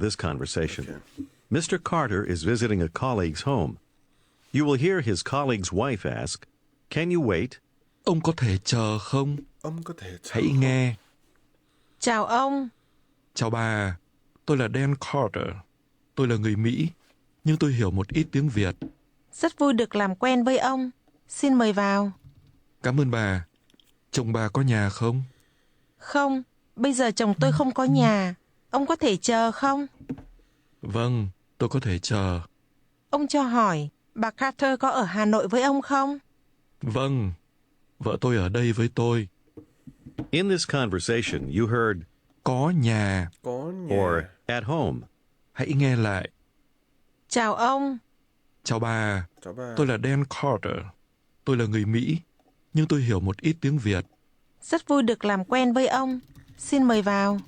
this conversation. Okay. Mr. Carter is visiting a colleague's home. You will hear his colleague's wife ask, "Can you wait?" Ông có thể chờ không? Ông có thể chờ Hãy không? nghe. Chào ông. Chào bà, tôi là Dan Carter. Tôi là người Mỹ, nhưng tôi hiểu một ít tiếng Việt. Rất vui được làm quen với ông. Xin mời vào. Cảm ơn bà. Chồng bà có nhà không? Không, bây giờ chồng tôi không có nhà. Ông có thể chờ không? Vâng, tôi có thể chờ. Ông cho hỏi, bà Carter có ở Hà Nội với ông không? Vâng, vợ tôi ở đây với tôi. In this conversation, you heard Có nhà. Có nhà. or at home. Hãy nghe lại. Chào ông. Chào bà, Chào bà. tôi là Dan Carter. Tôi là người Mỹ, nhưng tôi hiểu một ít tiếng Việt. Rất vui được làm quen với ông. Xin mời vào.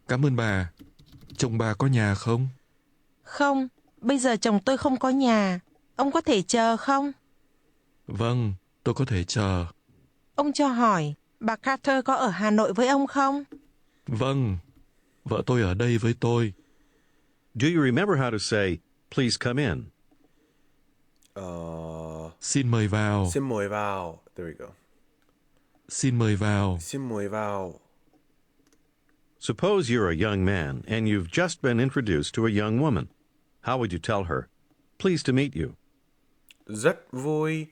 Cảm ơn bà. Chồng bà có nhà không? Không, bây giờ chồng tôi không có nhà. Ông có thể chờ không? Vâng, tôi có thể chờ. Ông cho hỏi, bà Carter có ở Hà Nội với ông không? Vâng, vợ tôi ở đây với tôi. Do you remember how to say, "Please come in"? Xin mời vào. Xin mời vào. There we go. Xin mời vào. Xin mời vào. Suppose you're a young man and you've just been introduced to a young woman. How would you tell her, "Pleased to meet you"? Rất vui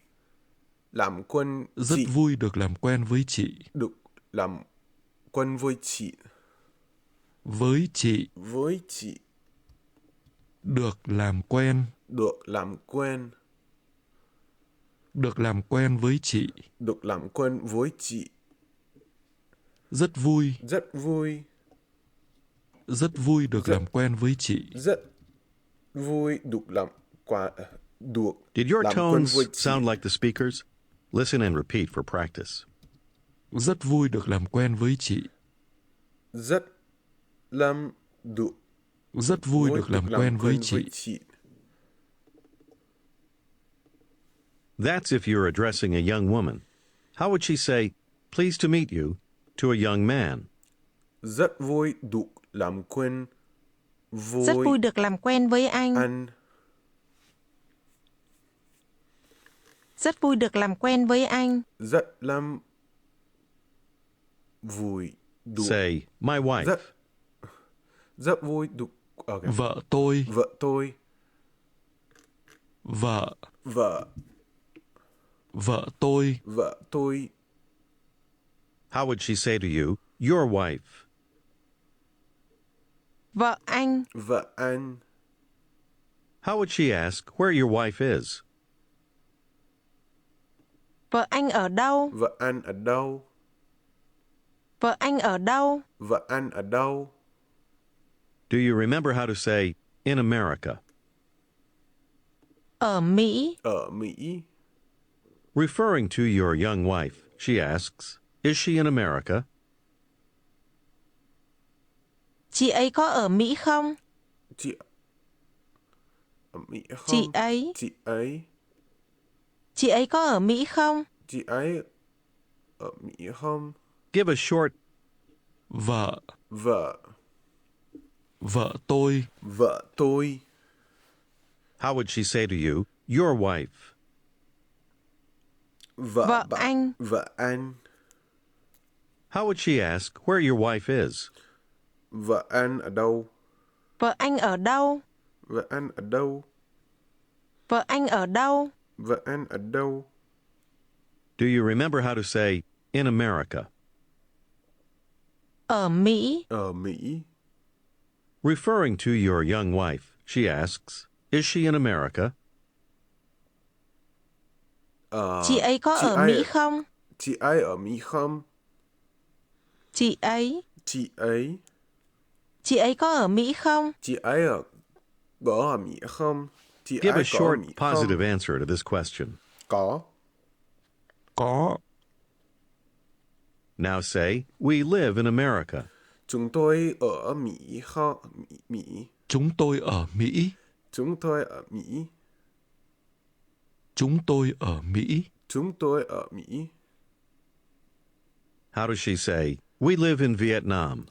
làm quen Rất chị. vui được làm quen với chị. Được làm quen với chị. Với chị. Với chị. Được làm quen. Được làm quen. Được làm quen với chị. Được làm quen với chị. Rất vui. Rất vui. Rất vui được làm quen với chị. Rất vui được làm quen. Được Did your làm quen tones với chị. sound like the speakers? Listen and repeat for practice. Rất vui được làm quen với chị. Rất làm được. Rất vui được làm quen với chị. That's if you're addressing a young woman. How would she say, "Pleased to meet you," to a young man? Rất vui được làm quen với Rất vui được làm quen với anh. anh. Rất vui được làm quen với anh. Rất làm vui được. Say, "My wife." Rất rất vui được. Okay. Vợ tôi. Vợ tôi. Vợ. Vợ. Vợ tôi. Vợ tôi. How would she say to you, "Your wife"? Vợ anh. Vợ anh. How would she ask where your wife is? Vợ anh ở đâu? Vợ anh ở đâu? Vợ anh ở đâu? Vợ anh ở đâu? Do you remember how to say, "In America"? Ở Mỹ. Ở Mỹ. Referring to your young wife, she asks, "Is she in America?" Chị ấy có ở Mỹ không? Chị ở Mỹ không? Chị ấy. Chị ấy. Chị ấy có ở Mỹ không? Chị ấy ở Mỹ không? Give a short, Vợ. Vợ. Vợ tôi. Vợ tôi. how would she say to you, "Your wife"? Vợ anh. Vợ anh. How would she ask where your wife is? Vợ anh ở đâu? Vợ anh ở đâu? Vợ anh ở đâu? Vợ anh ở đâu? Vợ anh ở đâu? Do you remember how to say, "In America"? Ở Mỹ. Ở Mỹ. Referring to your young wife, she asks, "Is she in America?" Chị ấy có chị ở ấy- Mỹ không? Chị ấy ở Mỹ không? Chị ấy. Chị ấy. Chị ấy có ở Mỹ không? Chị ấy ở Mỹ không? Chị Give ấy a có ở short, Mỹ không? positive answer to this question. Có. Có. Now say, "We live in America." Chúng tôi ở Mỹ không? Mỹ. Chúng tôi ở Mỹ. Chúng tôi ở Mỹ. Chúng tôi ở Mỹ. Chúng tôi ở Mỹ. How does she say, "We live in Vietnam"?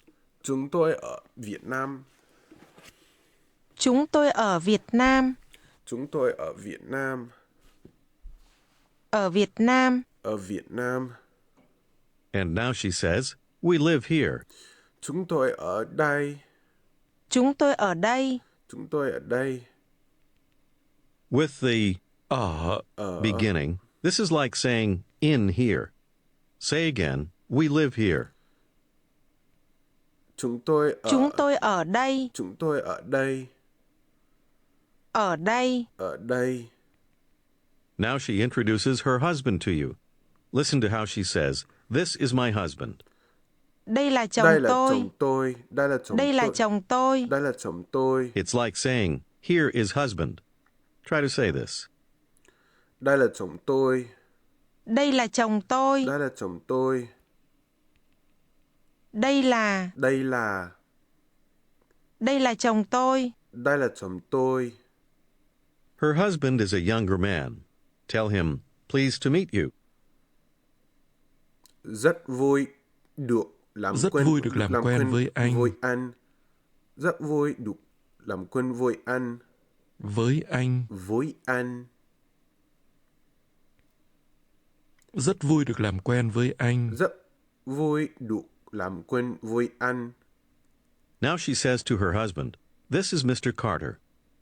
Chúng tôi ở Việt Nam. Chúng tôi ở Việt Nam. Chúng tôi ở Việt Nam. Ở Việt Nam. Ở Việt Nam. And now she says, we live here. Chúng tôi ở đây. Chúng tôi ở đây. Chúng tôi ở đây. With the Ở, beginning, this is like saying in here. Say again, we live here. Chúng tôi ở. Chúng tôi ở đây. Chúng tôi ở đây. Ở đây. Ở đây. Now she introduces her husband to you. Listen to how she says, this is my husband. Đây là chồng Đây là tôi. chồng tôi. Đây là chồng Đây là tôi. chồng tôi. Đây là chồng tôi. It's like saying, here is husband. Try to say this. Đây là chồng tôi. Đây là chồng tôi. Đây là chồng tôi. Đây là. Đây là. Đây là chồng tôi. Đây là chồng tôi. Her husband is a younger man. Tell him, pleased to meet you. Rất vui được làm Rất quen, vui được làm quen với anh. Với anh. Rất vui được làm quen với anh. với anh. Với anh. Rất vui được làm quen với anh. Rất vui được làm quen với anh. Now she says to her husband, this is Mr. Carter.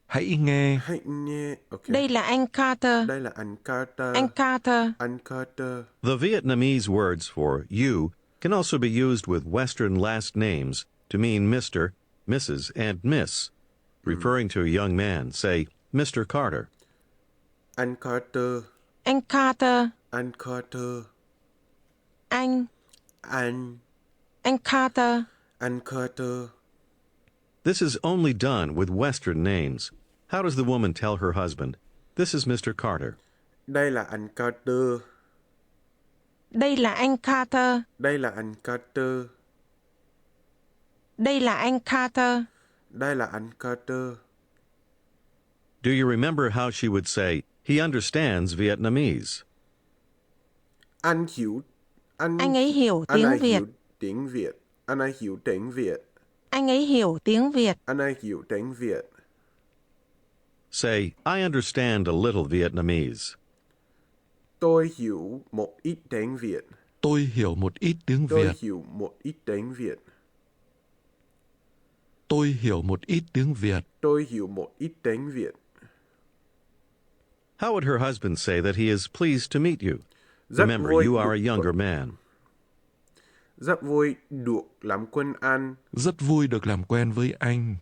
Hãy nghe. Hãy nghe. Okay. Đây là anh Carter. Đây là anh Carter. Anh Carter. Anh Carter. The Vietnamese words for you can also be used with Western last names to mean Mr., Mrs., and Miss. Referring to a young man, say, Mr. Carter. Anh Carter. Anh Carter. Anh Carter. Anh. Anh. Anh Carter. Anh Carter. This is only done with Western names. How does the woman tell her husband, this is Mr. Carter? Đây là anh Carter. Đây là anh Carter. Đây là anh Carter. Đây là anh Carter. Đây là anh Carter. Do you remember how she would say, he understands Vietnamese? Anh hiểu. Anh ấy hiểu Anh tiếng ấy Việt. hiểu tiếng Việt. Anh ấy hiểu tiếng Việt. Anh ấy hiểu tiếng Việt. Anh ấy hiểu tiếng Việt. Say, I understand a little Vietnamese. Tôi hiểu một ít tiếng Việt. Tôi hiểu một ít tiếng Tôi Việt. hiểu một ít tiếng Việt. Tôi hiểu một ít tiếng Việt. Tôi hiểu một ít tiếng Việt. How would her husband say that he is pleased to meet you? Rất Remember, vui you are a được- younger man. Rất vui được làm quen anh. Rất vui được làm quen với anh.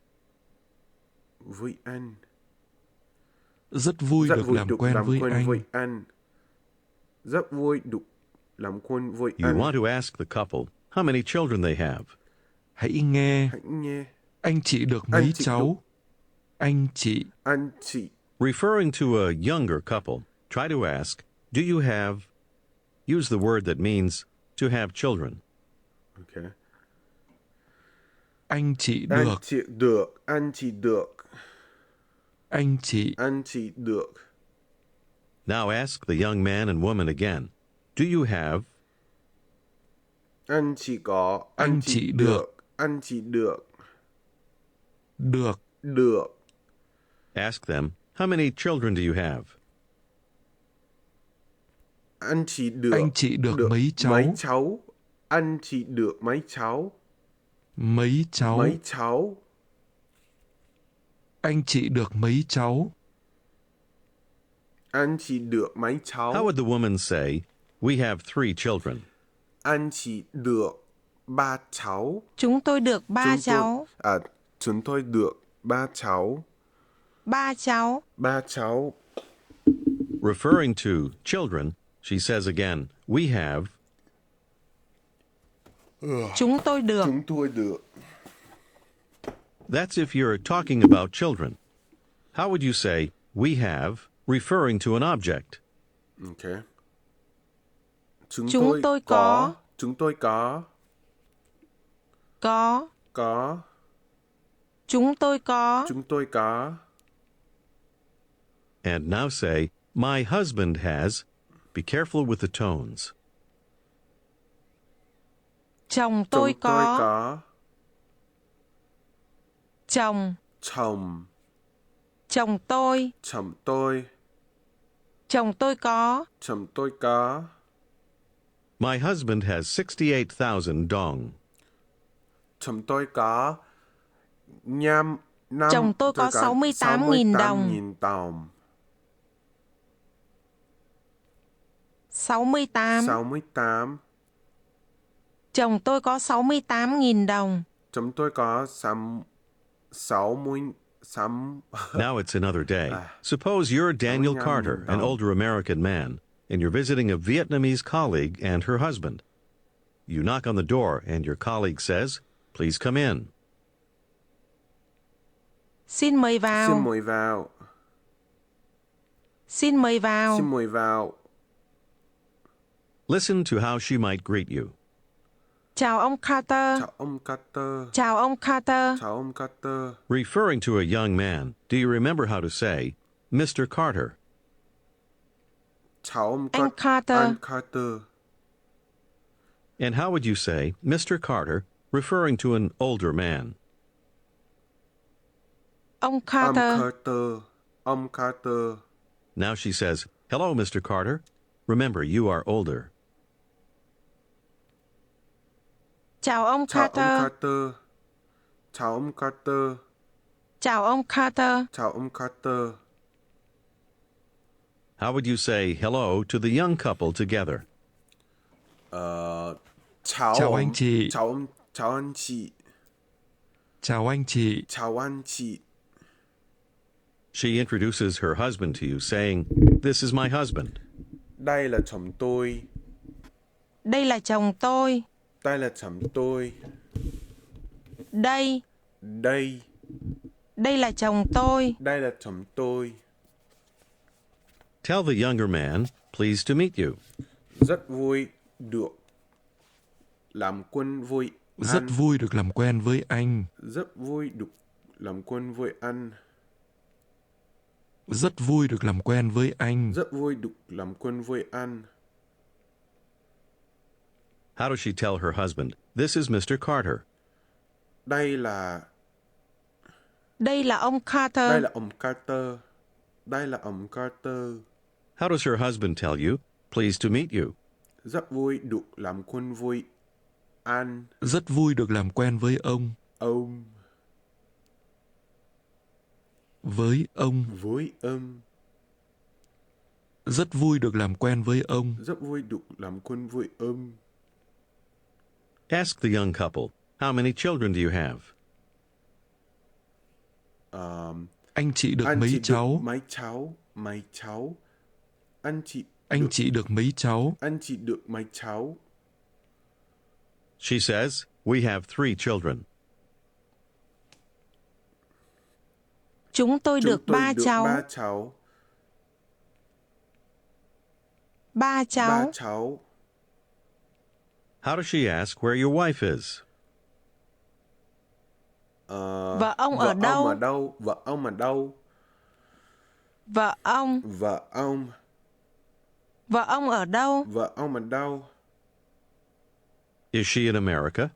Với anh. Rất vui Rất được vui làm được quen làm với quen anh. với anh. Rất vui được làm quen với You anh. want to ask the couple how many children they have. Hãy nghe. Hãy nghe. Anh chị được Anh mấy chị cháu? Anh chị. Anh chị. Referring to a younger couple, try to ask, do you have? Use the word that means to have children. Okay. Anh chị Anh được. chị được. Anh chị được. Anh chị. Anh chị được. Now ask the young man and woman again, do you have? Anh chị có. Anh chị được. Anh chị được. Được. Được. Ask them, how many children do you have? Anh chị được. Anh chị được mấy cháu? Mấy cháu. Anh chị được mấy cháu. Mấy cháu? Mấy cháu. Anh chị được mấy cháu? Anh chị được mấy cháu. How would the woman say, we have 3 children? Anh chị được 3 cháu. Chúng tôi được 3 cháu. Chúng tôi được 3 cháu. 3 cháu. 3 cháu. Referring to children, she says again, we have. Chúng tôi được. Chúng tôi được. That's if you're talking about children. How would you say, we have, referring to an object? Okay. Chúng tôi có. Chúng tôi có. Có. Có. Chúng tôi có. Chúng tôi có. And now say, my husband has. Be careful with the tones. Chồng tôi Chúng tôi có. có. Chồng. Chồng. Chồng tôi. chồng tôi, Chồng tôi có. chồng tôi có. My husband has 68,000 dong. Chồng tôi có Chồng tôi có 68.000 đồng. 68.000 đồng. 68. 68. Chồng tôi có 68.000 đồng. Chồng tôi có 60. Now it's another day. Suppose you're Daniel Carter, an older American man, and you're visiting a Vietnamese colleague and her husband. You knock on the door, and your colleague says, "Please come in." Xin mời vào. Xin mời vào. Xin mời vào. Xin mời vào. Listen to how she might greet you. Chào ông Carter. Chào ông Carter. Chào ông Carter. Chào ông Carter. Referring to a young man, do you remember how to say, Mr. Carter? Chào ông Anh Carter. Anh Carter. And how would you say, Mr. Carter, referring to an older man? Ông Carter. Ông Carter. Ông Carter. Now she says, "Hello, Mr. Carter. Remember, you are older." Chào ông Chào ông Carter. Carter. Chào ông Carter. Chào ông Carter. Chào ông Carter. How would you say hello to the young couple together? Chào anh chị. Chào anh chị. Chào anh chị. Chào anh chị. She introduces her husband to you, saying, "This is my husband." Đây là chồng tôi. Đây là chồng tôi. Đây là chồng tôi. Đây. Đây. Đây là chồng tôi. Đây là chồng tôi. Tell the younger man, "Pleased to meet you." Rất vui được làm quen với Rất anh. vui được làm quen với anh. Rất vui được làm quen với anh. Rất vui được làm quen với anh. Rất vui được làm quen với anh. How does she tell her husband, "This is Mr. Carter"? Đây là ông Carter. Đây là ông Carter. Đây là ông Carter. How does her husband tell you, "Pleased to meet you"? Rất vui được làm quen với anh. Rất vui được làm quen với ông. Ông. Với ông. Với ông. Rất vui được làm quen với ông. Rất vui được làm quen với ông. Ask the young couple, "How many children do you have?" Anh chị được Anh mấy chị cháu? được mấy cháu? Mấy cháu. Anh chị được mấy cháu? Anh chị được mấy cháu? She says, "We have 3 children." Chúng tôi được 3 cháu. 3 cháu. 3 cháu. 3 cháu. How does she ask where your wife is? Vợ ông ở đâu? Vợ ông ở đâu? Vợ ông. Vợ ông. Vợ ông ở đâu? Vợ ông ở đâu? Is she in America?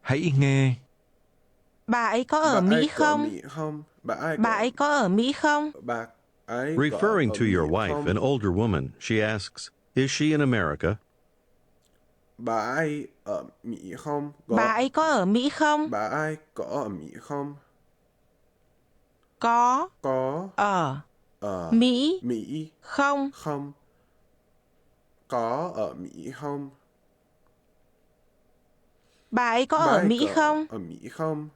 Hãy nghe. Bà ấy có ở Mỹ không? Bà ấy có ở Mỹ không? Bà ấy Referring có ở to Mỹ your wife, không? an older woman, she asks, "Is she in America?" Bà ấy ở Mỹ không? Bà ấy có ở Mỹ không? Bà ấy có ở Mỹ không? Có. Có Ở Mỹ Mỹ không? không? Có ở Mỹ không? Bà ấy có ở Mỹ không? Ở Mỹ không?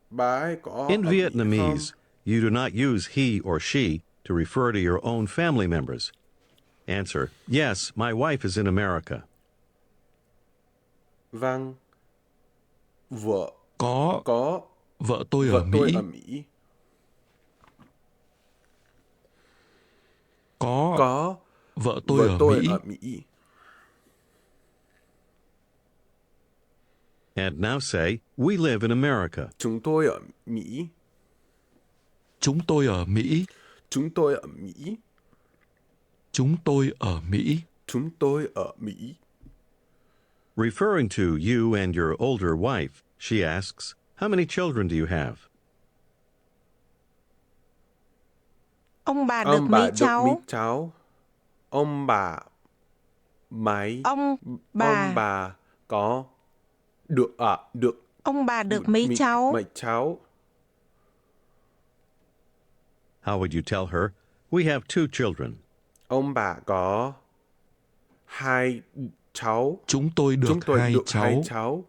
Bà ấy có In ở Mỹ Vietnamese, không? you do not use he or she to refer to your own family members. Answer, "Yes, my wife is in America." Vâng. Vợ Có. Vợ tôi ở tôi Mỹ. ở Mỹ. Có. Vợ tôi ở Mỹ. ở Mỹ. And now say, "We live in America." Chúng tôi ở Mỹ. Chúng tôi ở Mỹ. Chúng tôi ở Mỹ. Chúng tôi ở Mỹ. Chúng tôi ở Mỹ. Referring to you and your older wife, she asks, "How many children do you have?" Ông bà được Ông mấy bà được mấy cháu? cháu? Ông bà mấy Ông ông bà, bà có được ông bà được mấy cháu? mấy cháu? How would you tell her? We have two children. Ông bà có hai cháu. Chúng tôi được Chúng tôi hai được hai cháu. cháu.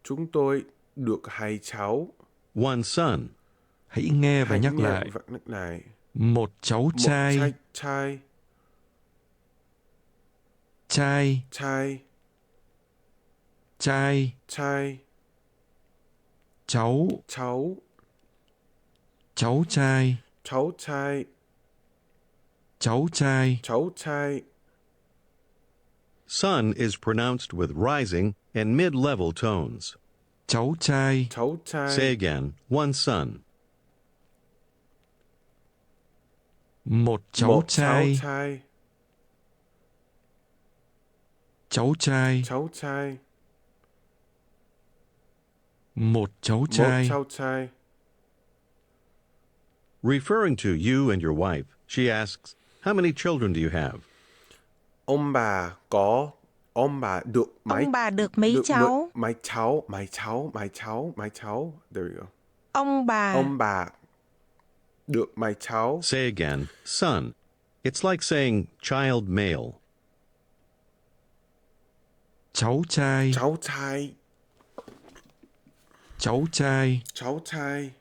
Chúng tôi được hai cháu. One son. Hãy nghe và Hãy nhắc nghe lại. và nhắc lại. Một cháu Một trai. trai. Trai. Trai. Trai. Trai. Cháu. Cháu. Cháu trai. Cháu trai. Cháu trai. Cháu trai. Son is pronounced with rising and mid-level tones. Cháu trai. Cháu trai. Say again, one son. Một cháu Một cháu trai. trai. Cháu trai. Cháu trai. Một cháu Một trai. cháu trai. Referring to you and your wife, she asks, how many children do you have? Ông bà được mấy? Ông bà được mấy cháu? Mấy cháu, mấy cháu, mấy cháu, mấy cháu. There you go. Ông bà, Ông bà được mấy cháu? Say again, son. It's like saying child male. Cháu trai. Cháu trai. Cháu trai. Cháu trai.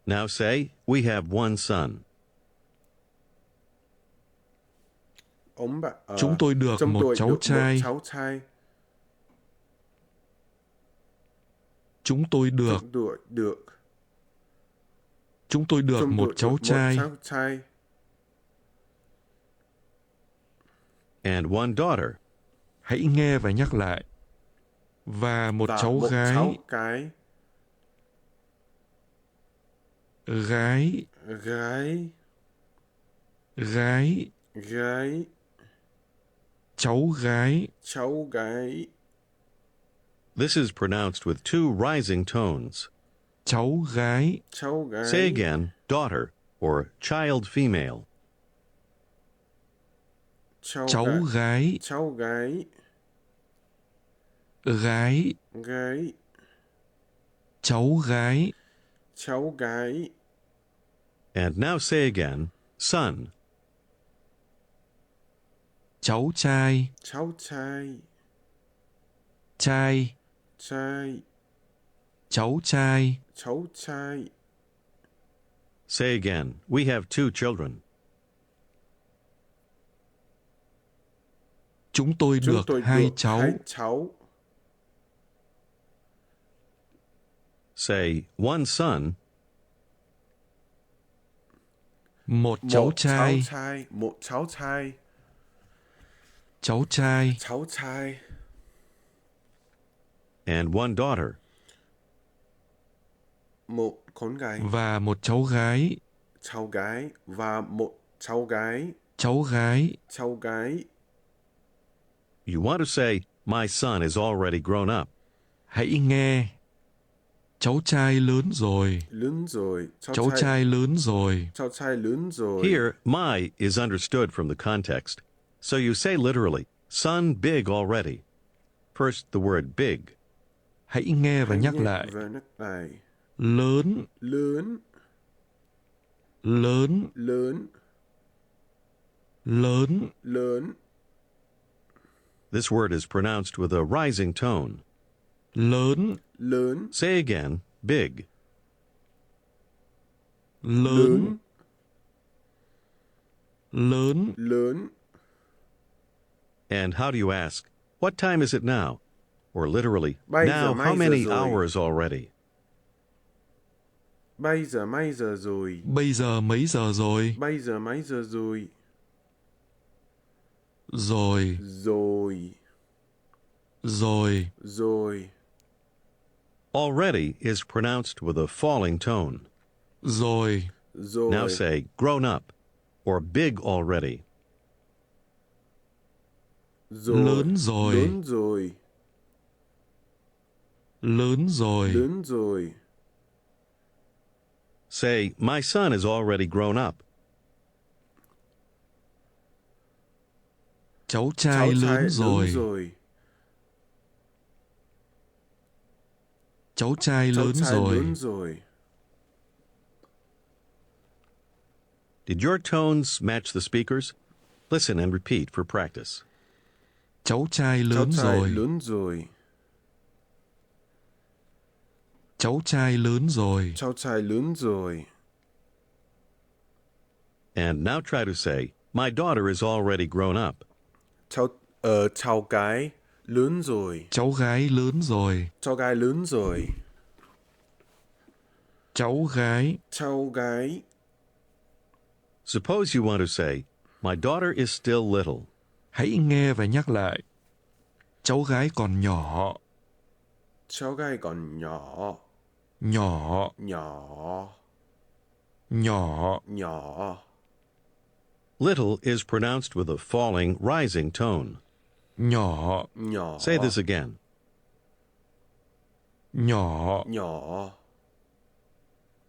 Now say, we have one son. Ông bà Chúng tôi được chúng một tôi cháu được trai. một cháu trai. Chúng tôi được. Chúng tôi được Chúng một tôi cháu được trai. một cháu trai. And one daughter. Hãy nghe và nhắc lại. Và một Và cháu một gái. cháu gái. Gái. Gái. Gái. Gái. Cháu gái. Cháu gái. This is pronounced with two rising tones. Cháu gái. Cháu gái. Say again, daughter, or child female. Cháu gái. Cháu gái. Gái. Gái. Cháu gái. Cháu gái. And now say again, son. Cháu trai. Cháu trai. Trai. Trai. Cháu trai. Cháu trai. Say again, we have two children. Chúng tôi Chúng được tôi hai được cháu. hai cháu. Say, one son. Một cháu trai. Một cháu trai. Cháu trai. Cháu trai. And one daughter. Một con gái. Và một cháu gái. Cháu gái. Và một cháu gái. Cháu gái. Cháu gái. You want to say, my son is already grown up. Hãy nghe. Cháu trai lớn rồi. Lớn rồi. Cháu trai lớn rồi. Cháu trai lớn rồi. Here, my is understood from the context. So you say literally, son big already. First, the word big. Hãy nghe và Hãy nhắc nghe lại. và nhắc lại. Lớn. Lớn. Lớn. Lớn. Lớn. Lớn. This word is pronounced with a rising tone. Lớn. Lớn. Say again, big. Lớn. Lớn. Lớn. And how do you ask, what time is it now? Or literally, Bây giờ now mấy how giờ many rồi? hours already? Bây giờ mấy giờ rồi? Bây giờ mấy giờ rồi? Bây giờ mấy giờ rồi? Rồi. Rồi. Rồi. Rồi. Already is pronounced with a falling tone. Rồi. Rồi. Now say grown up or big already. Rồi. Lớn rồi. Lớn rồi. Lớn rồi. Lớn rồi. Say, my son is already grown up. Cháu cháu trai trai lớn lớn rồi. rồi. Cháu trai Cháu lớn trai rồi. lớn rồi. Did your tones match the speakers? Listen and repeat for practice. Cháu trai Cháu lớn trai rồi. lớn rồi. Cháu trai lớn rồi. Cháu trai lớn rồi. And now try to say, my daughter is already grown up. Cháu gái lớn rồi. Cháu gái lớn rồi. Cháu gái lớn rồi. Cháu gái. Cháu gái. Suppose you want to say, my daughter is still little. Hãy nghe và nhắc lại. Cháu gái còn nhỏ. Cháu gái còn nhỏ. Nhỏ. Nhỏ. Nhỏ. Nhỏ. Little is pronounced with a falling, rising tone. Nhỏ. Nhỏ. Say this again. Nhỏ. Nhỏ.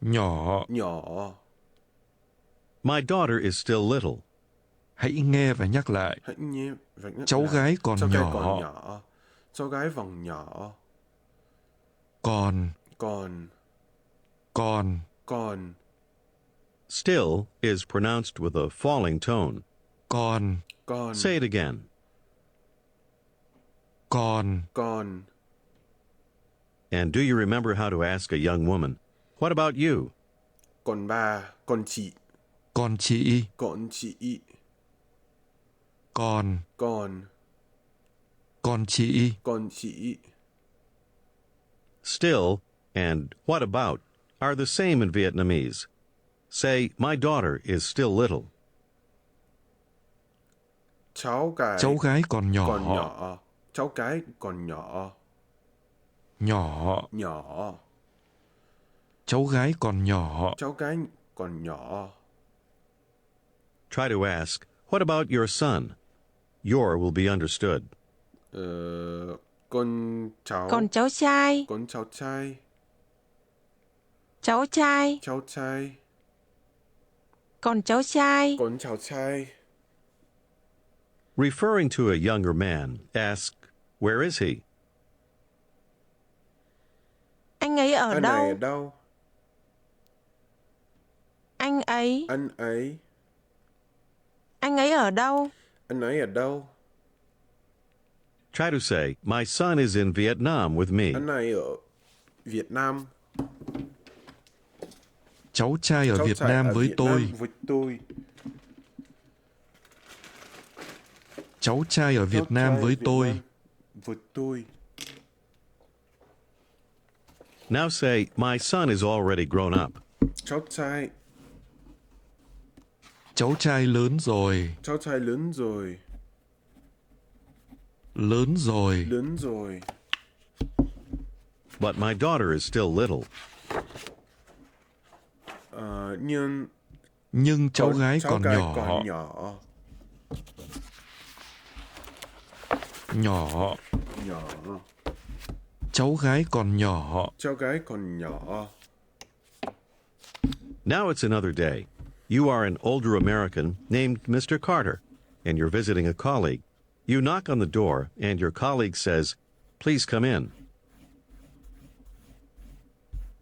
Nhỏ. Nhỏ. My daughter is still little. Hãy nghe và nhắc lại. Hãy nghe và nhắc Cháu lại. gái còn Cháu gái nhỏ. còn nhỏ. Cháu gái còn nhỏ. Còn. Còn. Còn. Còn. Still is pronounced with a falling tone. Còn. Còn. Say it again. Còn. Còn. And do you remember how to ask a young woman, what about you? Còn bà. Còn chị. Còn chị. Còn chị. Còn. Còn. Còn chị. Còn chị. Still and what about are the same in Vietnamese. Say, my daughter is still little. Cháu gái. Cháu gái còn nhỏ. Còn nhỏ. Cháu gái còn nhỏ. Nhỏ. Nhỏ. Cháu gái còn nhỏ. Cháu gái còn nhỏ. Try to ask, what about your son? Your will be understood. Con cháu. Còn cháu trai. Con cháu trai. Cháu trai. Cháu trai. Còn cháu trai. Con cháu trai. Referring to a younger man, ask, where is he? Anh ấy ở Anh này ở đâu? đâu? Anh ấy. Anh ấy. Anh ấy ở đâu? Anh ấy ở đâu? Try to say, my son is in Vietnam with me. Anh ấy ở Việt Nam. Cháu trai ở Cháu Việt trai Nam ở với Việt tôi. Nam với tôi. Cháu trai ở Việt Cháu Nam trai với Việt tôi. Nam với tôi. Now say, my son is already grown up. Cháu trai. Cháu trai lớn rồi. Cháu trai lớn rồi. Lớn rồi. Lớn rồi. But my daughter is still little. Nhưng cháu gái cháu còn gái nhỏ. còn nhỏ. Nhỏ. Nhỏ. Cháu gái còn nhỏ. Cháu gái còn nhỏ. Now it's another day. You are an older American named Mr. Carter, and you're visiting a colleague. You knock on the door, and your colleague says, please come in.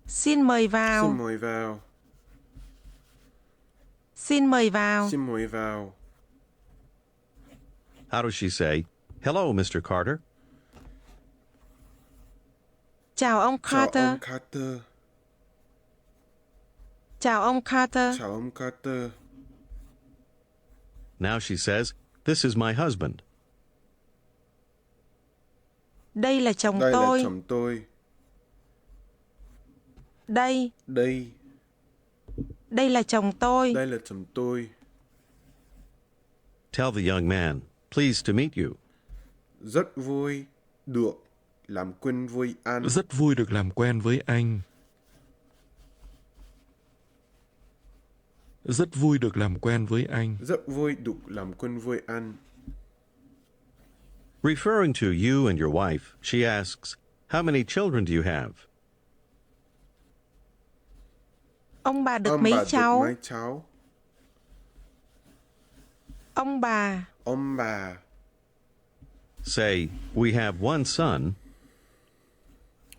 Xin mời vào. Xin mời vào. Xin mời vào. Xin mời vào. How does she say, hello, Mr. Carter? Chào ông Chào Carter. ông Carter. Chào ông Carter. Chào ông Carter. Now she says, this is my husband. Đây là chồng Đây là tôi. chồng tôi. Đây. Đây. Đây là chồng tôi. Đây là chồng tôi. Tell the young man, pleased to meet you. Rất vui được làm quen với anh. Rất vui được làm quen với anh. Rất vui được làm quen với anh. Rất vui được làm quen với anh. Referring to you and your wife, she asks, how many children do you have? Ông bà được mấy cháu? mấy cháu? Ông bà. Ông bà. Say, we have one son.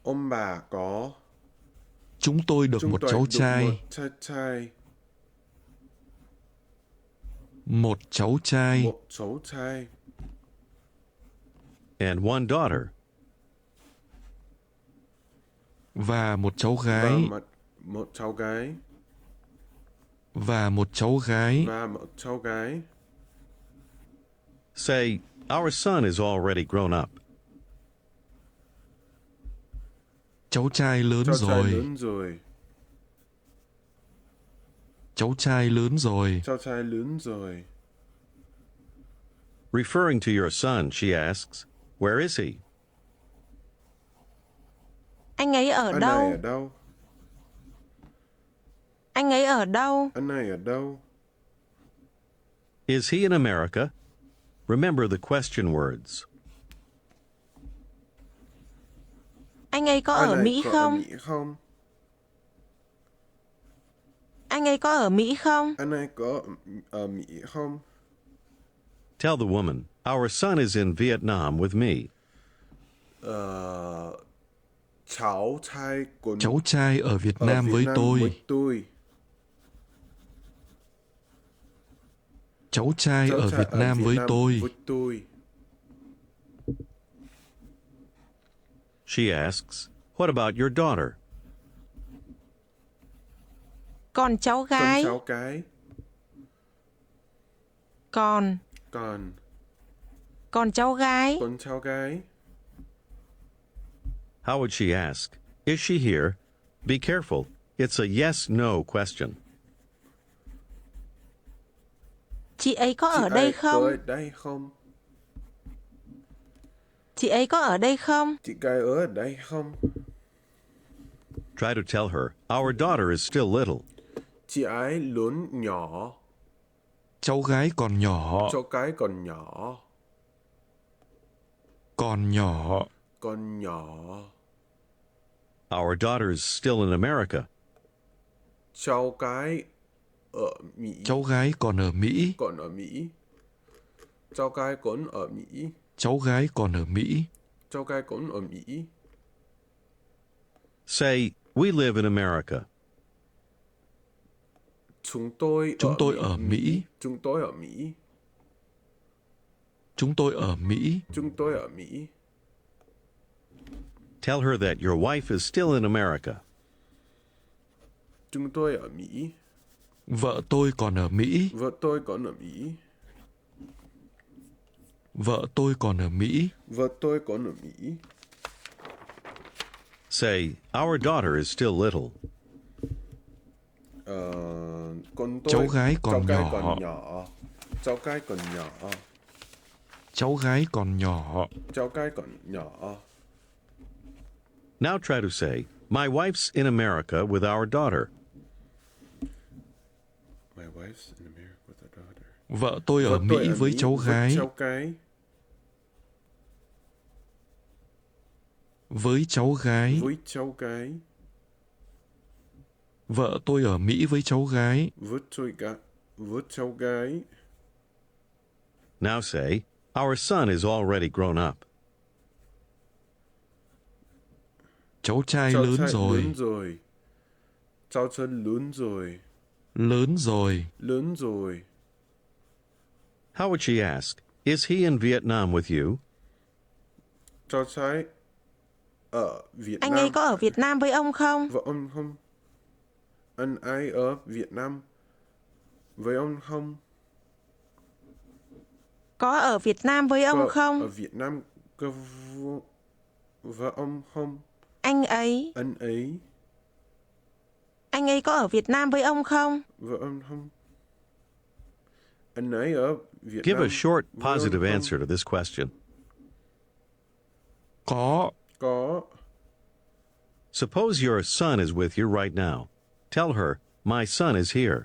Ông bà có. Chúng tôi được Chúng một tôi cháu được trai. một cháu trai. Một cháu trai. Một cháu trai. And one daughter. Và một cháu Và gái. một cháu gái. Và một cháu gái. Và một cháu gái. Say, our son is already grown up. Cháu trai lớn Cháu trai rồi. lớn rồi. Cháu trai lớn rồi. Cháu trai lớn rồi. Referring to your son, she asks, where is he? Anh ấy ở Anh đâu? này ở đâu? Anh ấy ở đâu? Anh này ở đâu? Is he in America? Remember the question words. Anh ấy có Anh ở này Mỹ có không? ở Mỹ không? Anh ấy có ở Mỹ không? Anh này có ở Mỹ không? Tell the woman, our son is in Vietnam with me. Cháu trai của Cháu trai ở Việt ở Nam Việt với Nam tôi. với tôi. Cháu trai ở Việt Nam với tôi. She asks, what about your daughter? Còn cháu Con gái? cháu cái. Còn. Còn. Còn cháu gái? Con cháu gái. How would she ask? Is she here? Be careful. It's a yes-no question. Chị ấy có ở Chị đây ấy không? có ở đây không? Chị ấy có ở đây không? Chị gái ở đây không? Try to tell her, our daughter is still little. Chị ấy lớn nhỏ. Cháu gái còn nhỏ. Cháu cái còn nhỏ. Còn nhỏ. Còn nhỏ. Our daughter is still in America. Cháu cái ở Mỹ. Cháu gái còn ở Mỹ. Còn ở Mỹ. Cháu cái còn ở Mỹ. Cháu gái còn ở Mỹ. Cháu cái còn ở Mỹ. Say, we live in America. Chúng tôi ở Mỹ. Chúng tôi ở Mỹ. Chúng tôi ở Mỹ. Chúng tôi ở Mỹ. Tell her that your wife is still in America. Chúng tôi ở Mỹ. Vợ tôi còn ở Mỹ. Vợ tôi còn ở Mỹ. Vợ tôi còn ở Mỹ. Vợ tôi còn ở Mỹ. Say, our daughter is still little. Con tôi, cháu gái còn nhỏ. còn nhỏ. Cháu gái còn nhỏ. Cháu gái còn nhỏ. Cháu gái còn nhỏ. Now try to say, my wife's in America with our daughter. My wife's in America with our daughter. Vợ tôi ở Mỹ với cháu gái. Cháu gái. Với cháu gái. Với cháu gái. Vợ tôi ở Mỹ với cháu gái. Với cháu gái. Now say, our son is already grown up. Cháu trai lớn rồi. Lớn rồi. Cháu trai lớn rồi. Lớn rồi. Lớn rồi. How would she ask? Is he in Vietnam with you? Cháu trai ở Việt Nam. Anh ấy có ở Việt Nam với ông không? Vợ ông không? Anh ấy ở Việt Nam với ông không? Có ở Việt Nam với ông không? Ở Việt Nam có vợ ông không? Anh ấy. Anh ấy. Anh ấy có ở Việt Nam với ông không? Vợ ông không? Anh ấy ở Việt Give Nam a short, với ông positive không? answer to this question. Có. Có. Suppose your son is with you right now. Tell her, my son is here.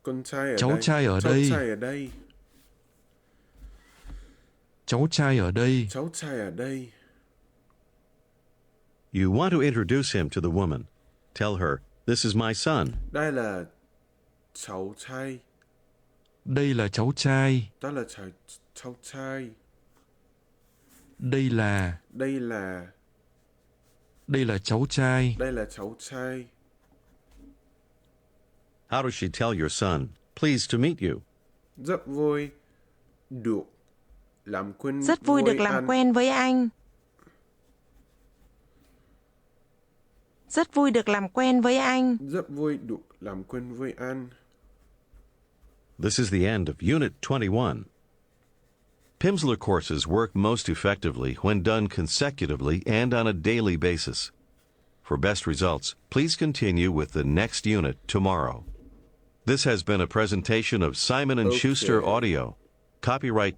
Con trai ở Cháu đây. trai ở đây. Cháu trai ở đây. Cháu trai ở đây. Cháu trai ở đây. You want to introduce him to the woman. Tell her, this is my son. Đây là cháu trai. Đây là cháu trai. Đó là cháu trai. Đây là Đây là cháu trai. Đây là cháu trai. How does she tell your son, pleased to meet you? Rất vui được làm quen Rất vui với được làm anh. quen với anh. Rất vui được làm quen với anh. Rất vui được làm quen với anh. This is the end of Unit 21. Pimsleur courses work most effectively when done consecutively and on a daily basis. For best results, please continue with the next unit tomorrow. This has been a presentation of Simon & Schuster Okay. Audio. Copyright